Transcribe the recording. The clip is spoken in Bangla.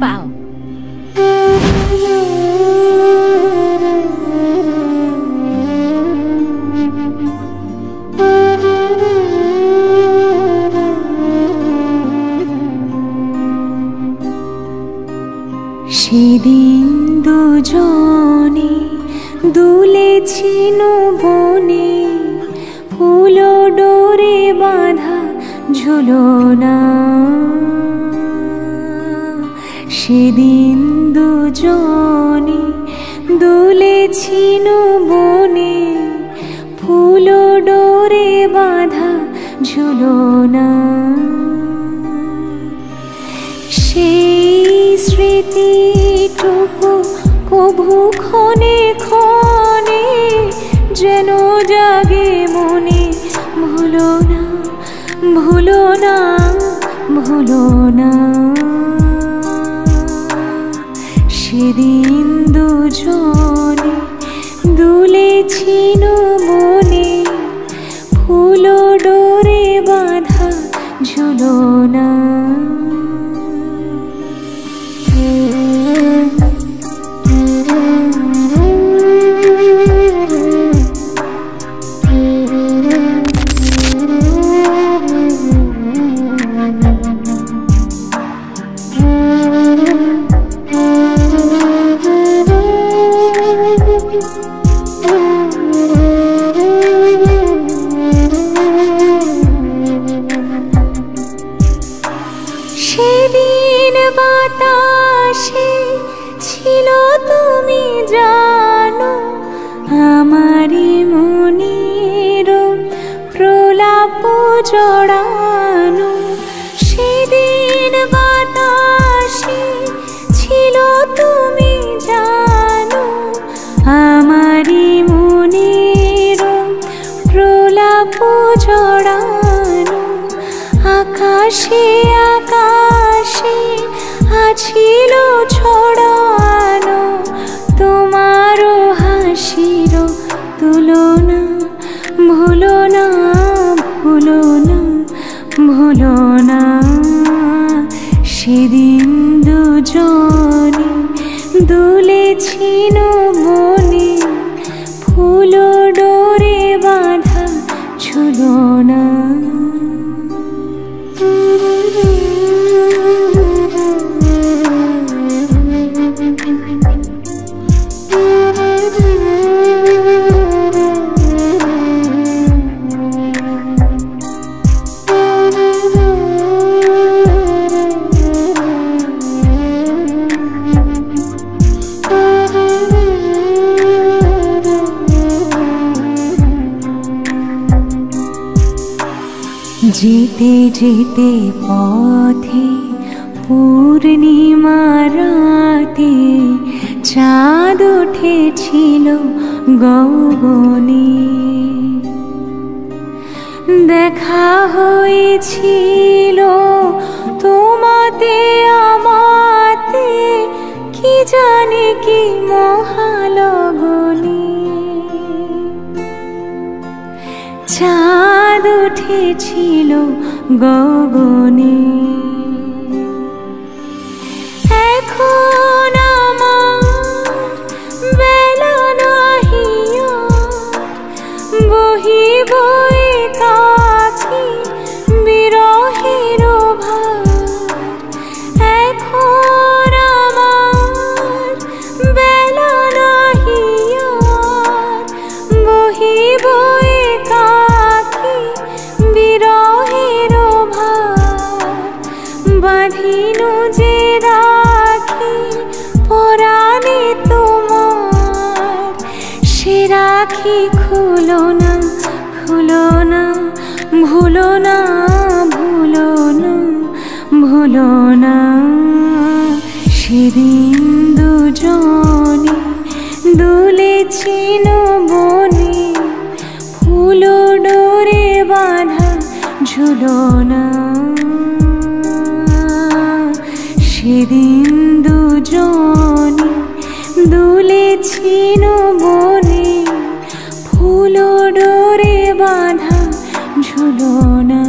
পাও। সেদিন দুজনে দুলেছি বনে, ফুল ডোরে বাঁধা ঝুলনা। সেদিন দুজনে দুলেছি বনে, ফুল ডোরে বাঁধা ঝুলনা। সেই স্মৃতিটুকু কভু ক্ষণে ক্ষণে যেন জাগে মনে, ভুলো না ভুলো না ভুলো না। সেদিন দুজনে দুলেছি বনে, ফুল ডোরে বাঁধা ঝুলনা। সেদিন বাতাসে ছিল তুমি জানো, আমারি মনের প্রলাপ জড়ানো। সেদিন বাতাসে ছিল তুমি জানো, আমারি মনের প্রলাপ জড়ানো। আকাশে আকাশে আছিল ছড়ানো, তোমারও হাসির তুলনা। ভুলো না ভুলো না ভুলো না। সেদিন দুজনে দুলেছি বনে, ফুল ডোরে বাঁধা ঝুলনা। যেতে যেতে পথে পূর্ণিমা রাতে চাঁদ উঠেছিল গগনে। দেখা হয়েছিল তোমাতে আমাতে, কি জানি কি মহালগনে। চাঁদ উঠেছিল গগনে। এখন আমার বেলা নাহি বহিব একাকী বিরহের ভার। এখন আমার বেলা নাহি বহিব বিরহের ভার। বাঁধিনু যে রাখি পরাণে তোমার, সে রাখি খুলো না খুলো না। ভুলো না ভুলো না ভুলো না। সেদিন দুজনে দুলেছি বনে, ফুল ডোরে বাঁধা ঝুলনা। সেদিন দুজনে দুলেছি বনে, ফুল ডোরে বাঁধা ঝুলনা।